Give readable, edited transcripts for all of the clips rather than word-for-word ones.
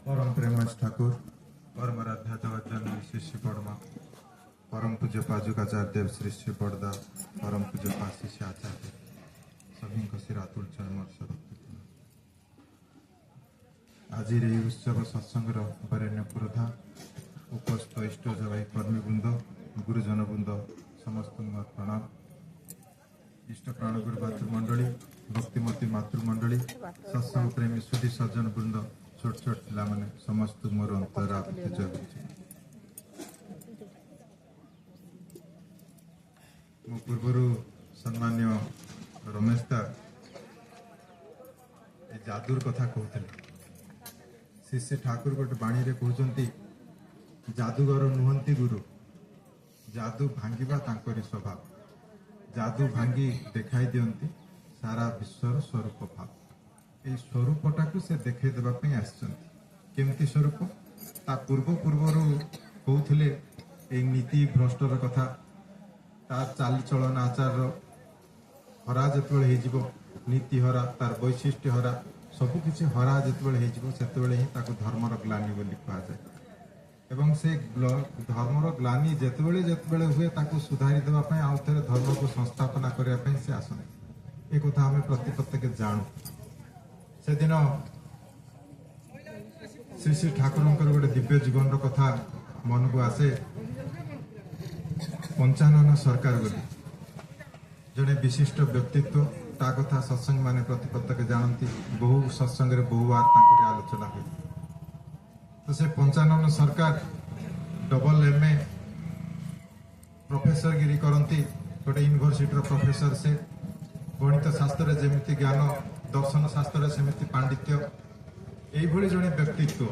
परम प्रेमज ठाकुर परम आराध्या जगज्जन शिष्य परमा परम पूज्य पाजुकाचार्य देव श्री श्री पड़दा परम पूज्य पाशिष्य आचार्य सभी को सिरातुल चरमर शरत आज उत्सव सत्संग वरेण्य पुरोधा उपस्थित इष्ट जवाई कर्मीवृंद गुरुजन वृंद समस्त प्रणाम इष्ट प्राणगुरु मातृमंडली भक्तिमती मातृमंडली सत्संग प्रेमी सुधी सज्जन वृंद छोट छोट पिला माने समस्त मोर अंतर जय मो पूर्व सम्मान्य रमेश दा जादूर कथा कहते श्री ठाकुर गोटे बाणी रे कहते जादूगर नुहंती गुरु जादू भांगिबा तांकरी स्वभाव जादू भांगी देखाई दियंती सारा विश्वर स्वरूप भाव ये स्वरूपटा को से देखे देवाई आमती स्वरूप ता पूर्व पूर्वर कहते नीति भ्रष्टर कथा तार चाली चलन आचार हरा जो नीति हरा तार वैशिष्ट्य हरा सबकिछि हरा जो ही धर्मर ग्लानि बोली कहुए एवं से धर्मर ग्लानि जेतेबेले जेतेबेले हुए ताको सुधारी देवाई आउ थे धर्म को संस्थापना करने से आसने एक कथा आम प्रत्येक जानू से दिन श्री श्री ठाकुर गोटे दिव्य जीवन कथा मन को आसे पंचानन सरकार बोली जड़े विशिष्ट व्यक्तित्व ता कथा सत्संग माने प्रत्येक जानती बहु सत्संग बहु बार आलोचना हुई तो से पंचानन सरकार डबल एमए प्रोफेसर गिरी करती गोटे यूनिवर्सिटी प्रोफेसर से गणित शास्त्र जमी ज्ञान दर्शन शास्त्र सेमती पांडित्य यही जड़े व्यक्तित्व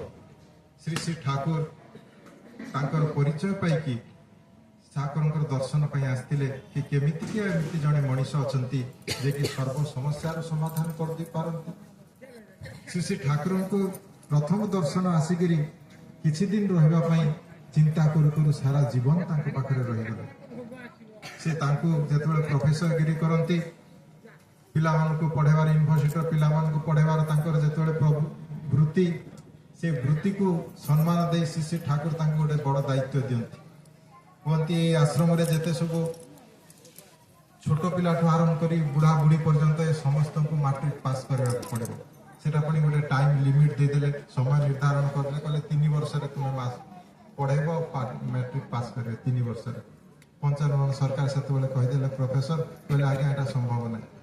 श्री श्री ठाकुर तांकर परिचय पाई ठाकुर दर्शन आसते कि केमिति जड़े मनीष अच्छा जे कि सर्व समस्यार समाधान कर दे पारती श्री श्री ठाकुर को प्रथम दर्शन आसिक किछि दिन रही चिंता करू सारा जीवन पाखे रहीगले से जो प्रोफेसर गिरी करती पिला पढ़ेबार यूनिवर्सिटी पिला पढ़ेबार जो वृत्ति से वृत्ति को सम्मान दे श्री ठाकुर गोटे बड़ दायित्व दियंती कहती आश्रम जिते सब छोट पिला आरंभ कर बुढ़ा बुढ़ी पर्यंत समस्त को मैट्रिक पास करने पड़े सेटा पुणी गोटे टाइम लिमिट देदेले समय निर्धारण करले कहले 3 वर्ष रे तुम मास पढ़ेबो मैट्रिक पास करे 3 वर्ष रे पंचानन सरकार से कहीदेले प्रोफेसर कहले आगे एटा संभव नहीं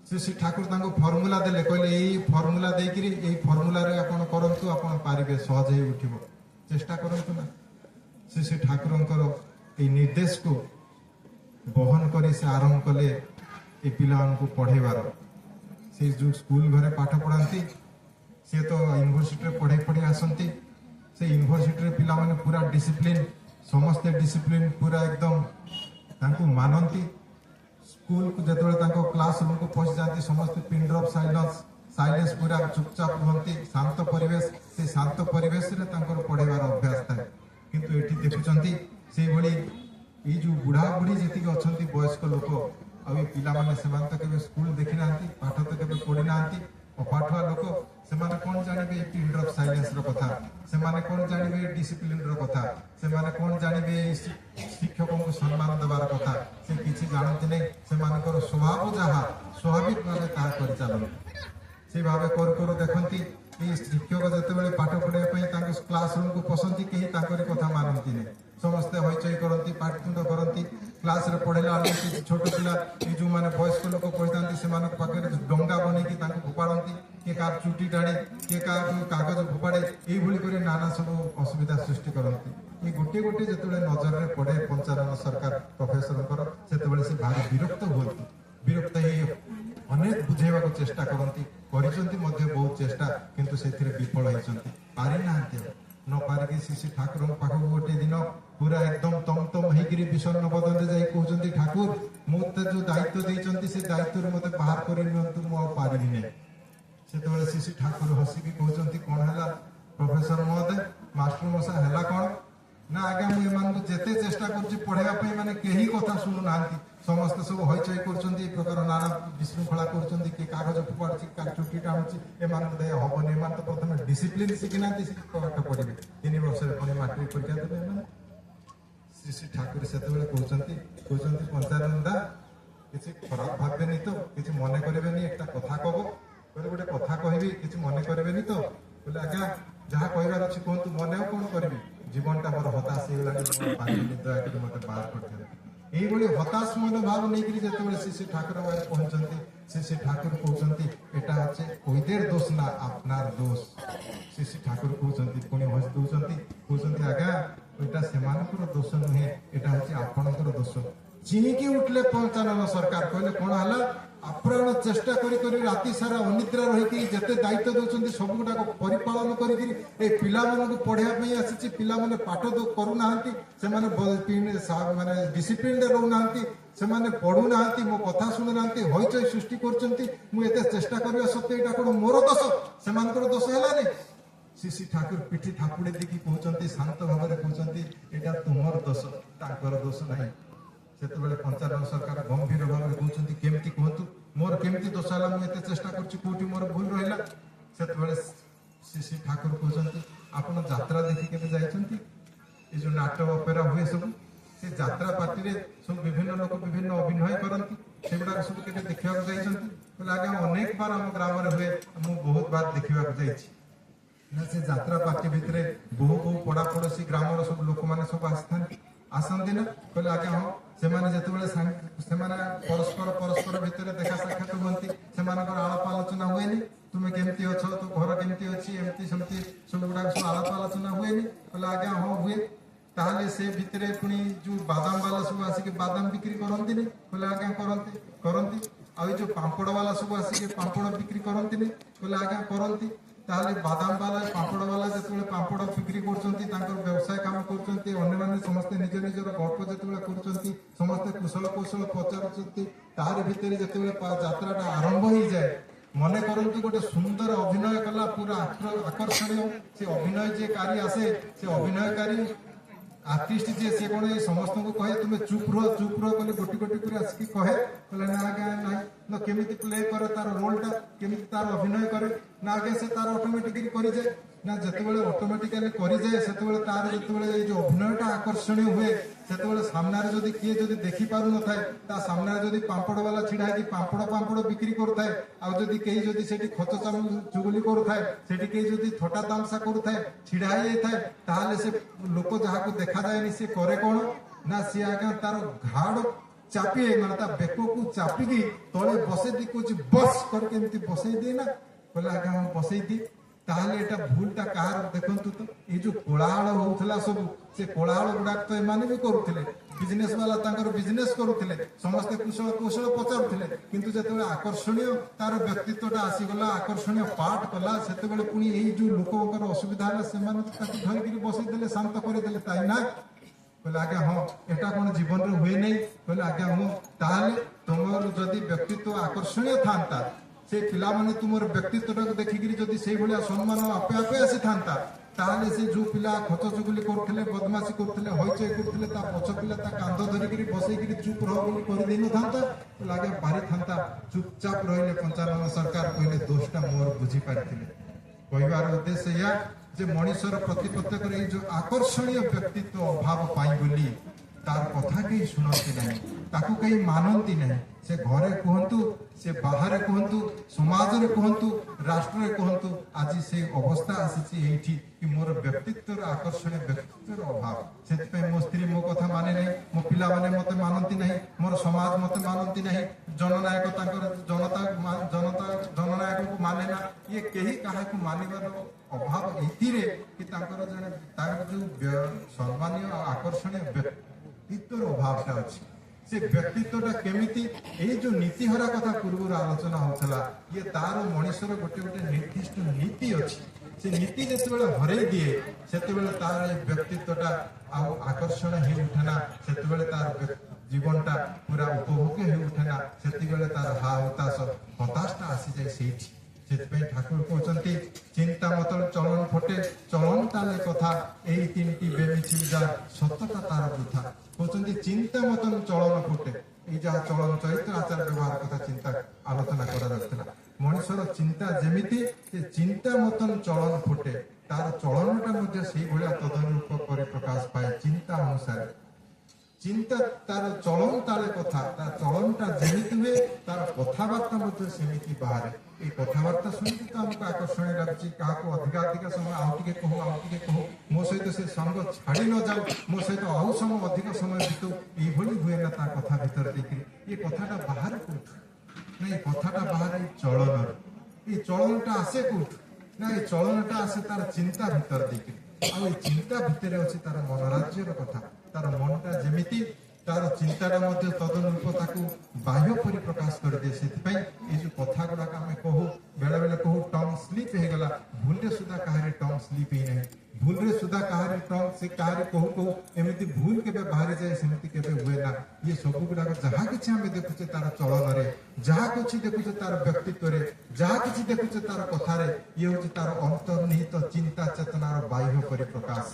श्री श्री ठाकुर फर्मुला देले कहले यही फर्मुला देकरी यही फर्मुला रे आपण करंतु आपण पारिबे सहज ही उठिबो चेष्टा करंतु ना श्री श्री ठाकुरंकर ए निर्देश को बहन करी से आरंभ कले ए पिला को पढ़ेबार से जो स्कूल घरे पाठ पढ़ाती से तो यूनिवर्सिटी पढ़े पढ़े आसती से यूनिवर्सिटी पिला माने पूरा डिसिप्लिन समस्ते डिसिप्लिन पूरा एकदम मानती स्कूल को जो क्लास रूम को पहुंच जाती समस्त पिन ड्रॉप साइलेंस पूरा चुपचाप रुहती शांत परिवेश से शांत परिवेश रे पढ़ेबार अभ्यास थाए किंतु एठी देखुचंती से भली ये जो बुढ़ा बुढ़ी जी अच्छा वयस्क लोक आ पिला माने सेमान तो केबे स्कूल देखि नांती पाठ तो केबे पढ़ी नांती अपाठुआ लोक सेमाने कोन जानिबे पिन ड्रॉप साइलेंस रो कथा सेमाने कोन जानिबे डिसिप्लिन रो कथा सेमाने कोन जानिबे शिक्षकों को सम्मान देवार कथा से किछि जानते नहीं सेमानकर स्वभाव जहा स्वाभाविक भावे ता कर चलन से भावे कर देखंती ये शिक्षक जितेबाला पाठ पढ़ाई क्लास रूम को पसंदी कहीं कथा मानती नहीं समस्ते हईचई करती पाठतुंड करती क्लास रे पढ़ेला छोट पिला जो मैंने वयस्क लोक पढ़ी से डंगा बनईकी फोपाड़ती किए का चुटी टाणी किए का कागज फोपाड़े ये नाना सब असुविधा सृष्टि करती ये गोटे गोटे जो नजर में पड़े पंचानन सरकार प्रोफेसर से भारी विरक्त हुई विरक्त अनेक बुझेबा को चेष्टा करती बहुत चेष्टा किंतु से विफल होती पारि ना न पारिकी श्री ठाकुर पाखक गोटे दिन पूरा एकदम तम होकर विषन्न बदन में कहते ठाकुर मत जो दायित्व देते से दायित्व मत बाहर कर पारि नहीं से श्री ठाकुर हसिकी कहते कौन है प्रोफेसर महोदय मास्टर मशा है कौन ना आज्ञा मुझे जिते चेष्टा कर पढ़ाई मैंने कहीं कथा शुणु ना ସମସ୍ତେ ସବୁ ହଇଚଇ କରୁଛନ୍ତି, ଏ ପ୍ରକାର ନାନା ବିଶୃଙ୍ଖଳା କରୁଛନ୍ତି, କିଏ କାଗଜ ଫୋପାଡୁଛି, କାହା ଚୁଟି ଟାଣୁଛି। ଏମାନଙ୍କୁ ଦେହ ହବନି। ଏମାନେ ତ ପ୍ରଥମେ ଡିସିପ୍ଲିନ ଶିଖିନାହାନ୍ତି, ପାଠ ପଢିବେ। 3 ବର୍ଷରେ ପୁଣି ମାଟ୍ରିକ ପରୀକ୍ଷା ଦେବେ ଏମାନେ। ଶ୍ରୀ ଠାକୁର ସେତେବେଳେ କହୁଛନ୍ତି ପଞ୍ଚାନନ୍ଦା କିଛି ଖରାପ ଭାବିବେନି ତ, କିଛି ମନେ କରିବେନି, একটা କଥା କବ କହିଲେ ଗୋଟେ କଥା କହିବି, କିଛି ମନେ କରିବେନି ତ? ବୋଲେ ଆଜ୍ଞା ଯାହା କହିବାର ଅଛି କୁହନ୍ତୁ, ମନେ ଆଉ କଣ କରିବି, ଜୀବନଟା ମୋର ହତାଶ ହେଇଗଲାଣି, ଦୟାକରି ମତେ ବାହାର କରିଦେବେ। এইভাবে হতাশ মনোভাব নেইকি যেতবে শ্রী ঠাকুর বাইরে পৌঁছন্তি, শ্রী ঠাকুর কৌছন্তি এটা হচ্ছে ওইদের দোষ না, আপনার দোষ। শ্রী ঠাকুর কৌছন্তি পুଣି হସି দৌছন্তি, কৌছন্তি আজ্ঞା এটা সেমানଙ୍କର দোষ নুহে, এটা হচ্ছে ଆପଣଙ୍କର দোষ। ଚିହିଁକି ଉଠିଲେ ପଞ୍ଚାନନ ସରକାର, କହିଲେ କଣ ହେଲା, ଆପ୍ରାଣ ଚେଷ୍ଟା କରି କରି ରାତି ସାରା ଅନିଦ୍ରା ରହିକି ଯେତେ ଦାୟିତ୍ୱ ଦଉଛନ୍ତି ସବୁ ଗୁଡାକ ପରିପାଳନ କରିକି ଏ ପିଲାମାନଙ୍କୁ ପଢେଇବା ପାଇଁ ଆସିଛି। ପିଲାମାନେ ପାଠ କରୁନାହାନ୍ତି, ସେମାନେ ମାନେ ଡିସିପ୍ଲିନରେ ରହୁନାହାନ୍ତି, ସେମାନେ ପଢୁନାହାନ୍ତି, ମୋ କଥା ଶୁଣୁନାହାନ୍ତି, ହଇଚଇ ସୃଷ୍ଟି କରୁଛନ୍ତି। ମୁଁ ଏତେ ଚେଷ୍ଟା କରିବା ସତ୍ତ୍ୱେ ଏଇଟା କଣ ମୋର ଦୋଷ, ସେମାନଙ୍କର ଦୋଷ ହେଲାନି? ଶ୍ରୀ ଠାକୁର ପିଠି ଥାପୁଡି ଦେଇକି କହୁଛନ୍ତି, ଶାନ୍ତ ଭାବରେ କହୁଛନ୍ତି, ଏଇଟା ତୁମର ଦୋଷ, ତାଙ୍କର ଦୋଷ ନାହିଁ। ସେତେବେଳେ ପଞ୍ଚାନନ ସରକାର ଗମ୍ଭୀର ଭାବରେ କହୁଛନ୍ତି, କେମିତି କୁହନ୍ତୁ, ମୋର କେମିତି ଦୋଷ ହେଲା, ମୁଁ ଏତେ ଚେଷ୍ଟା କରୁଛି, କୋଉଠି ମୋର ଭୁଲ ରହିଲା? ସେତେବେଳେ ଶ୍ରୀ ଠାକୁର କହୁଛନ୍ତି, ଆପଣ ଯାତ୍ରା ଦେଖି କେବେ ଯାଇଛନ୍ତି? ଏ ଯୋଉ ନାଟକ ଅପେରା ହୁଏ ସବୁ, ସେ ଯାତ୍ରା ପାର୍ଟିରେ ସବୁ ବିଭିନ୍ନ ଲୋକ ବିଭିନ୍ନ ଅଭିନୟ କରନ୍ତି, ସେଗୁଡାକ ସବୁ କେବେ ଦେଖିବାକୁ ଯାଇଛନ୍ତି? କହିଲେ ଆଜ୍ଞା ଅନେକ ବାର ଆମ ଗ୍ରାମରେ ହୁଏ, ମୁଁ ବହୁତ ବାର ଦେଖିବାକୁ ଯାଇଛି। ନା ସେ ଯାତ୍ରା ପାର୍ଟି ଭିତରେ ବହୁ ବହୁ ପଡାପଡୋଶୀ ଗ୍ରାମର ସବୁ ଲୋକମାନେ ସବୁ ଆସିଥାନ୍ତି, ଆସନ୍ତି ନା? କହିଲେ ଆଜ୍ଞା ହଁ। ସେମାନେ ଯେତେବେଳେ ସେମାନେ ପରସ୍ପର ଭିତରେ ଦେଖା ସାକ୍ଷାତ ହୁଅନ୍ତି, ସେମାନଙ୍କର ଆଳାପ ଆଲୋଚନା ହୁଏନି? ତୁମେ କେମିତି ଅଛ, ତୋ ଘର କେମିତି ଅଛି, ଏମିତି ସେମିତି ସବୁ ଗୁଡାକ ସବୁ ଆଳାପ ଆଲୋଚନା ହୁଏନି? କହିଲେ ଆଜ୍ଞା ହଁ ହୁଏ। ତାହେଲେ ସେ ଭିତରେ ପୁଣି ଯୋଉ ବାଦାମ ବାଲା ସବୁ ଆସିକି ବାଦାମ ବିକ୍ରି କରନ୍ତିନି? କହିଲେ ଆଜ୍ଞା କରନ୍ତି। ଆଉ ଏଇ ଯୋଉ ପାମ୍ପଡ ବାଲା ସବୁ ଆସିକି ପାମ୍ପଡ ବିକ୍ରି କରନ୍ତିନି? କହିଲେ ଆଜ୍ଞା କରନ୍ତି। ତାହେଲେ ବାଦାମ ବାଲା ପାମ୍ପଡ ବାଲା ଯେତେବେଳେ ପାମ୍ପଡ ବିକ୍ରି କରୁଛନ୍ତି, ତାଙ୍କର ବ୍ୟବସାୟ କାମ କରୁଛନ୍ତି, ଅନ୍ୟମାନେ ସମସ୍ତେ ନିଜ ନିଜର ଗଳ୍ପ ଯେତେବେଳେ କରୁଛନ୍ତି, ସମସ୍ତେ କୁଶଳ କୌଶଳ ପଚାରୁଛନ୍ତି, ତାରି ଭିତରେ ଯେତେବେଳେ ଯାତ୍ରାଟା ଆରମ୍ଭ ହେଇଯାଏ, ମନେ କରନ୍ତୁ ଗୋଟେ ସୁନ୍ଦର ଅଭିନୟ କଲା, ପୁରା ଆକର୍ଷଣୀୟ ସେ ଅଭିନୟ ଯିଏ କାରି ଆସେ, ସେ ଅଭିନୟକାରୀ ଆର୍ଟିଷ୍ଟ ଯିଏ, ସେ କଣ ଏ ସମସ୍ତଙ୍କୁ କହେ ତୁମେ ଚୁପ୍ ରୁହ କହିଲେ ଗୋଟି ଗୋଟି କରି ଆସିକି କହେ? କହିଲେ ନା ଆଜ୍ଞା ନାହିଁ। ନା କେମିତି ପ୍ଲେ କରେ ତାର ରୋଲଟା, କେମିତି ତାର ଅଭିନୟ କରେ? ନା ଆଜ୍ଞା ସେ ତାର ଅଟୋମେଟିକାଲି କରିଯାଏ। ନା ଯେତେବେଳେ ଅଟୋମେଟିକାଲି କରିଯାଏ, ସେତେବେଳେ ତାର ଯେତେବେଳେ ଏଇ ଯୋଉ ଅଭିନୟଟା ଆକର୍ଷଣୀୟ ହୁଏ, ସେତେବେଳେ ସାମ୍ନାରେ ଯଦି କିଏ ଯଦି ଦେଖି ପାରୁନଥାଏ, ତା ସାମ୍ନାରେ ଯଦି ପାମ୍ପଡ ବାଲା ଛିଡା ହେଇକି ପାମ୍ପଡ ବିକ୍ରି କରୁଥାଏ, ଆଉ ଯଦି କେହି ଯଦି ସେଠି ଖଚ ଚୁଗୁଲି କରୁଥାଏ, ସେଠି କେହି ଯଦି ଥଟା ତାମସା କରୁଥାଏ, ଛିଡା ହେଇଯାଇଥାଏ, ତାହେଲେ ସେ ଲୋକ ଯାହାକୁ ଦେଖାଯାଏନି ସେ କରେ କଣ ନା, ସିଏ ଆଜ୍ଞା ତାର ଘାଡ ଚାପି ମାନେ ତା ବେକକୁ ଚାପିକି ତଳେ ବସେଇ ଦେଇ କହୁଛି ବସ୍ କରିକି ଏମିତି ବସେଇ ଦିଏ ନା? କହିଲେ ଆଜ୍ଞା ହଁ ବସେଇ ଦିଏ। ତାହେଲେ ଏଟା ଭୁଲଟା କାହାର ଦେଖନ୍ତୁ ତ? ଏଇ ଯୋଉ କୋଳାହଳ ହଉଥିଲା ସବୁ, ସେ କୋଳାହଳ ଗୁଡାକ ତ ଏମାନେ ବି କରୁଥିଲେ, ବିଜନେସ ବାଲା ତାଙ୍କର ବିଜନେସ କରୁଥିଲେ, ସମସ୍ତେ କୌଶଳ ପଚାରୁଥିଲେ। କିନ୍ତୁ ଯେତେବେଳେ ଆକର୍ଷଣୀୟ ତାର ବ୍ୟକ୍ତିତ୍ୱଟା ଆସିଗଲା, ଆକର୍ଷଣୀୟ ପାଠ କଲା, ସେତେବେଳେ ପୁଣି ଏଇ ଯୋଉ ଲୋକଙ୍କର ଅସୁବିଧା ହେଲା, ସେମାନେ ତାକୁ ଧରିକିରି ବସେଇ ଦେଲେ, ଶାନ୍ତ କରିଦେଲେ, ତାଇ ନା? କହିଲେ ଆଜ୍ଞା ହଁ। ଏଟା କଣ ଜୀବନରେ ହୁଏ ନାହିଁ? କହିଲେ ଆଜ୍ଞା ହଁ। ତାହେଲେ ତୁମର ଯଦି ବ୍ୟକ୍ତିତ୍ୱ ଆକର୍ଷଣୀୟ ଥାନ୍ତା, ସେ ପିଲାମାନେ ତୁମର ବ୍ୟକ୍ତିତ୍ୱଟାକୁ ଦେଖିକିରି ଯଦି ସେଇଭଳିଆ ସମ୍ମାନ ଆପେ ଆପେ ଆସିଥାନ୍ତା, ତାହେଲେ ସେ ଯୋଉ ପିଲା ଖଚ ଚୁଗୁଲି କରୁଥିଲେ, ବଦମାସି କରୁଥିଲେ, ହଇଚଇ କରୁଥିଲେ, ତା ପଛ ପିଲା ତା କାନ୍ଧ ଧରିକିରି ବସେଇକିରି ଚୁପ୍ ରହ ବୋଲି କରିଦେଇନଥାନ୍ତା? କହିଲେ ଆଜ୍ଞା ପାରିଥାନ୍ତା। ଚୁପଚାପ ରହିଲେ ପଞ୍ଚାନନ ସରକାର, କହିଲେ ଦୋଷଟା ମୋର ବୁଝିପାରିଥିଲେ। କହିବାର ଉଦ୍ଦେଶ୍ୟ ଏହା ଯେ ମଣିଷର ପ୍ରତି ପ୍ରତ୍ୟେକରେ ଏଇ ଯୋଉ ଆକର୍ଷଣୀୟ ବ୍ୟକ୍ତିତ୍ୱ ଅଭାବ ପାଇଁ ବୋଲି ତାର କଥା କେହି ଶୁଣନ୍ତି ନାହିଁ, ତାକୁ କେହି ମାନନ୍ତି ନାହିଁ। ସେ ଘରେ କୁହନ୍ତୁ, ସେ ବାହାରେ କୁହନ୍ତୁ, ସମାଜରେ କୁହନ୍ତୁ, ରାଷ୍ଟ୍ରରେ କୁହନ୍ତୁ, ଆଜି ସେଇ ଅବସ୍ଥା ଆସିଛି ଏଇଠି କି ମୋର ବ୍ୟକ୍ତିତ୍ୱର ଆକର୍ଷଣୀୟ ବ୍ୟକ୍ତିତ୍ୱର ଅଭାବ। ସେଥିପାଇଁ ମୋ ସ୍ତ୍ରୀ ମୋ କଥା ମାନେ ନାହିଁ, ମୋ ପିଲାମାନେ ମତେ ମାନନ୍ତି ନାହିଁ, ମୋର ସମାଜ ମତେ ମାନନ୍ତି ନାହିଁ, ଜନନାୟକ ତାଙ୍କର ଜନନାୟକଙ୍କୁ ମାନେ ନା, ଇଏ କେହି କାହାକୁ ମାନିବାର ଅଭାବ ଏଥିରେ କି ତାଙ୍କର ଜଣେ ତାର ଯୋଉ ସମ୍ମାନୀୟ ଆକର୍ଷଣୀୟ ବ୍ୟକ୍ତିତ୍ୱର ଅଭାବଟା ଅଛି। ସେ ବ୍ୟକ୍ତିତ୍ୱଟା କେମିତି, ଏଇ ଯୋଉ ନୀତିହରା କଥା ପୂର୍ବରୁ ଆଲୋଚନା ହଉଥିଲା, ଇଏ ତାର ମଣିଷର ଗୋଟେ ନିର୍ଦ୍ଦିଷ୍ଟ ନୀତି ଅଛି। ସେ ନୀତି ଯେତେବେଳେ ହରେଇ ଦିଏ, ସେତେବେଳେ ତାର ଏ ବ୍ୟକ୍ତିତ୍ୱଟା ଆଉ ଆକର୍ଷଣ ହେଇ ଉଠେ ନା, ସେତେବେଳେ ତାର ଜୀବନଟା ପୁରା ଉପଭୋଗ୍ୟ ହେଇ ଉଠେ ନା, ସେତେବେଳେ ତାର ହତାଶଟା ଆସିଯାଏ ସେଇଠି। ସେଥିପାଇଁ ଠାକୁର କହୁଛନ୍ତି, ଚିନ୍ତା ମତନ ଚଳନ ଫୋଟେ, ଚଳନ ତାଲେ କଥା, এই 3টি বেমিছিল যার সত্যতা তার বৃথা। কହୁଛନ୍ତି ଚିନ୍ତା ମତନ ଚଳନ ଫୁଟେ, এই যা চলন চরিত্র আচার ব্যবহার কথা চিন্তা আলোচনা করা যাচ্ছিল মଣିষর চিন্তা যেমিতি চিন্তা মতন চলন ফুটে তার চলনটা মধ্যে সেইভাবে তদনুরূপ করে প্রকাশ পায় চিন্তা অনুসারে চিন্তা তার চলন তার কথা তার চলনটা যেমিতি হুয়ে তার কথাবার্তা মধ্যে সেমিতি বাহারে এই কথাবার্তা শুনিকি তো আমাকে আকর্ষণীয় লাগুଛି কাহাକୁ ଅଧିକା ଅଧିକା ସମୟ ଆଉ ଟିକେ କହୁ ମୋ ସହିତ ସେ ସଙ୍ଗ ଛାଡି ନ ଯାଉ ମୋ ସହିତ ଆଉ ସମୟ ଅଧିକ ସମୟ ବିତୁ ଏଇଭଳି ହୁଏ ନା ତା କଥା ଭିତରେ ଦେଇକିରି ଏ କଥାଟା ବାହାରେ କୋଉଠୁ ନା ଏ କଥାଟା ବାହାରେ ଏଇ ଚଳନରୁ এই চলনটা আসে কোথ না এই চলনটা আসে তার চিন্তা ভিতর দিকে ଆଉ এই চিন্তা ভিতরে ଅଛି তার মনোরাজ্যର কথা তার মনটা যেମିତି তার চিন্তাটা মধ্যে তদনুরূপ তাকে বাহ্য পরি প্রকাশ କରିଦିଏ ସେଥିପାଇଁ এই যে কথা গুড়াক আমি কহু বেলে বেলে কহু টং স্লিপ ହେଇଗଲା ভুলরে সুদা কাহারে টং স্লিপ ହେଇ ନାହିଁ ভুলরে সুদা কাহারে টং সে কাহারে কহু কহু এমিতি ভুল কেবে বাহারি যায় সেমিতি কেবে হুଏ না ये सब गुड़ाक जहाँ किसी आम देखुचे तार चलन जहाँ किसी देखुचे तार व्यक्तित्व जहाँ किसी देखुचे तार कथार ये हूँ तार अंतर्निहित चिंता चेतनार बाह्य परिप्रकाश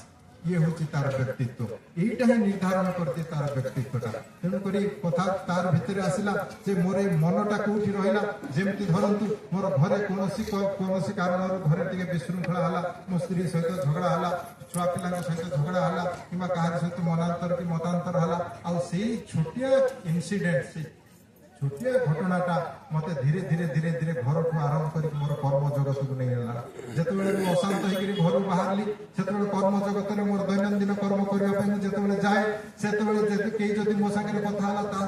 ये हूँ तार व्यक्तित्व यहीटा ही निर्धारण करते तार व्यक्तित्वटा तेणुक कथा तार भितर आसला जे मोर मनटा कौटी रहा जमी धरतु मोर घरे कौन कारण घरे टे विशृंखला है मो स्त्री सहित झगड़ा है छुआ पिला सहित झगड़ा है कि सहित मनांतर कि मतांतर है आई छोटिया इनसीडेंट से छोटिया घटनाटा मत धीरे धीरे धीरे धीरे घर ठू आरंभ कर मोर कर्म जगत को नहीं गला जिते अशांत होकर घर बाहरली से कर्म जगत में मोर दैनंदिन कर्म करने जिते जाए से कई जदि मो सागर कथा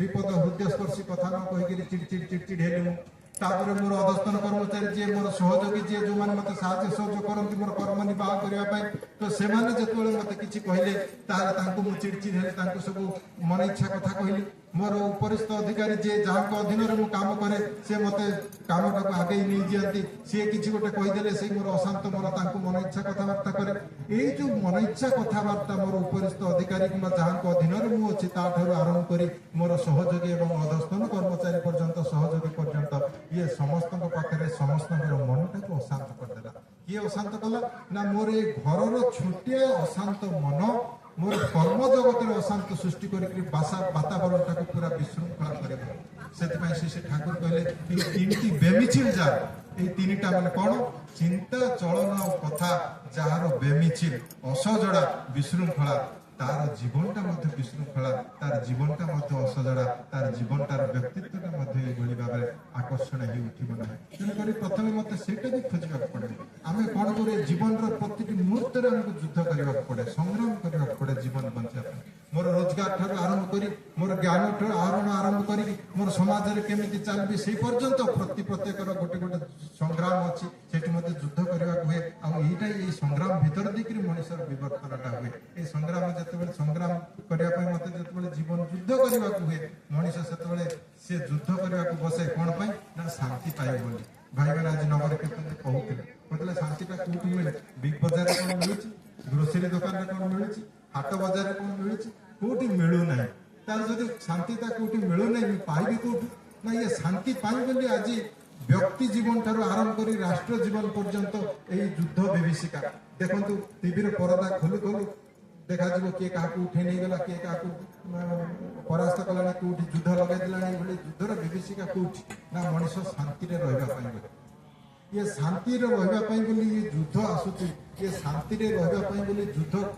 विपद हृदयस्पर्शी कथा न कहीकि चिड़चिड़ चिड़चिड़ हेली तापर मोर अधस्तन कर्मचारी जी मोर सहयोगी जी जो मैंने मत सहयोग करती मोर कर्म निर्वाह करने तो से जो मत कि कहले ताहले चिड़चिड़ हेले सब मन इच्छा कथा कहली मोर उपरिस्थ अधिकारी जी जहाँ अधीन में काम करे से मत कामटा को आगे नहीं जाती सी किसी गोटे कहीदे से मोर अशांत मोर मन इच्छा कथबार्ता करे ये जो मन इच्छा कथबार्ता मोर उपरिस्थ अधिकारी कि जहाँ अधीन में मुझे आरंभ कर मोर सहयोगी और अधस्तन कर्मचारी पर्यंत सहयोगी पर्यंत ये समस्त पाखे समस्त मनटा को अशांत करदेला किए अशांत कला ना मोर ये घर छोटिया अशांत मन मोर कर्म जगत अशांत सृष्टि वातावरण को पूरा विशृंखला कर से ठाकुर कहले तीन बेमिचिल जार ये तीनटा माने कौन चिंता चलन और कथा जार बेमिचिल असजड़ा विशृंखला तार जीवनटा मध्य विशृंखला तार जीवनटा मध्य असजड़ा तार जीवनटार व्यक्तित्वटा मध्य ये भाव आकर्षण ही उठिब ना तेणुक प्रथम मत सेटा भी खोजा पड़े आम कौन करे जीवन प्रति मुहूर्त आमको युद्ध करने पड़े संग्राम करने पड़े जीवन बचाने मोर रोजगार ठार आरंभ कर मोर ज्ञान आहरण आरंभ कर मोर समाज में केमी चलि से पर्यंत प्रति प्रत्येक गोटे गोटे संग्राम अच्छी से युद्ध करने हुए आईटा ये संग्राम भीतर देकर मनुष्य विवर्तनटा हुए ये संग्राम जो संग्राम करने मत जो जीवन युद्ध करने हुए मनुष्य से युद्ध करने बसे कौन ना शांति पाए बोली भाई मैंने आज नगर कीर्तन कहते शांतिटा कौटी मिले बिग बजार कौन मिलूँ ग्रोसरी दुकान कौन मिलूँ हाट बजार कौन मिलूँ कौटी मिलू ना तार जो शांतिटा कौटी मिलू ना पाइबी कौटू ना ये शांति पाई बोली आज व्यक्ति जीवन ठार आरंभ कर राष्ट्र जीवन पर्यंत यही युद्ध विभीषिका देखु टीवी परदा खोलु खोलु देखा किए क्या उठे नहीं गला किए क्या परास्त कला कौटी युद्ध लगे युद्धर विभीषिका कौटी ना मनीष शांति रहा ये शांति रही ये युद्ध आसूची ये शांति रही युद्ध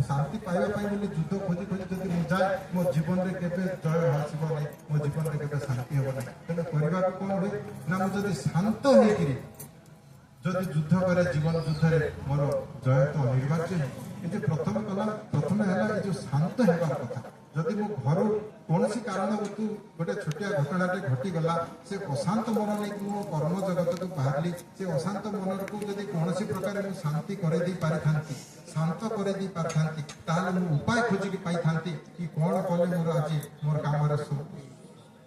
शांति पाइबा युद्ध खोजी खोजी जब मुझे जाए मो जीवन में केवे जय आसब ना मो जीवन में केवे शांति हम ना तेना करने कौन हुए ना मुझे शांत होकर जदि युद्ध करे जीवन युद्ध मोर जय तो अनिर्वार्य ये प्रथम कला प्रथम है ये जो शांत होबार कथा जदि मो घर कौन कारण तू गोटे छोटिया घटनाटे घटीगला से अशांत मन नहीं मो कर्म जगत को बाहरली से अशांत मन को जब कौन प्रकार मुझे शांति करदे पारि था शांत करदे पारि था उपाय खोजिकी पाई था कि कौन कले मोर आज मोर काम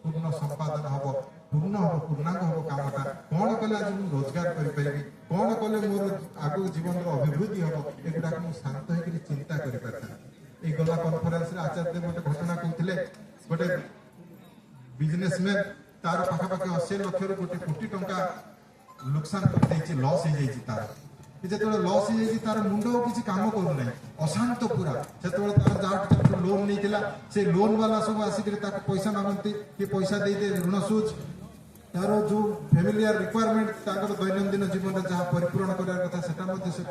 पूर्ण संपादन हम पूर्ण हम पूर्णांग हम कामटा कौन कले आज मुझे रोजगार करी कौन कले मोर आग जीवन अभिवृद्धि हम एगुड़ा मुझे शांत होकर चिंता कर गला कन्फरेन्स आचार्य गोटे घटना कहते गोटे बिजनेसमैन तार पाखापाखि 80 लाख गोटे कोटी टंका नुकसान कर लॉस हो तार যেତେବେଳେ ଲସ୍ ହେଇଯାଇଛି ତାର ମୁଣ୍ଡ ଆଉ କିଛି କାମ କରୁନାହିଁ, ଅଶାନ୍ତ ପୁରା। ସେତେବେଳେ ତାର ଯାହା ଲୋନ୍ ନେଇଥିଲା ସେ ଲୋନ୍ ବାଲା ସବୁ ଆସିକରି ତାକୁ ପଇସା ମାଗନ୍ତି କି ପଇସା ଦେଇଦେ ଋଣ ସୁଝ। ତାର ଯୋଉ ଫ୍ୟାମିଲିଆର ରିକ୍ୱାରମେଣ୍ଟ ତାଙ୍କର ଦୈନନ୍ଦିନ ଜୀବନରେ ଯାହା ପରିପୂରଣ କରିବା କଥା ସେଟା ମଧ୍ୟ ସେ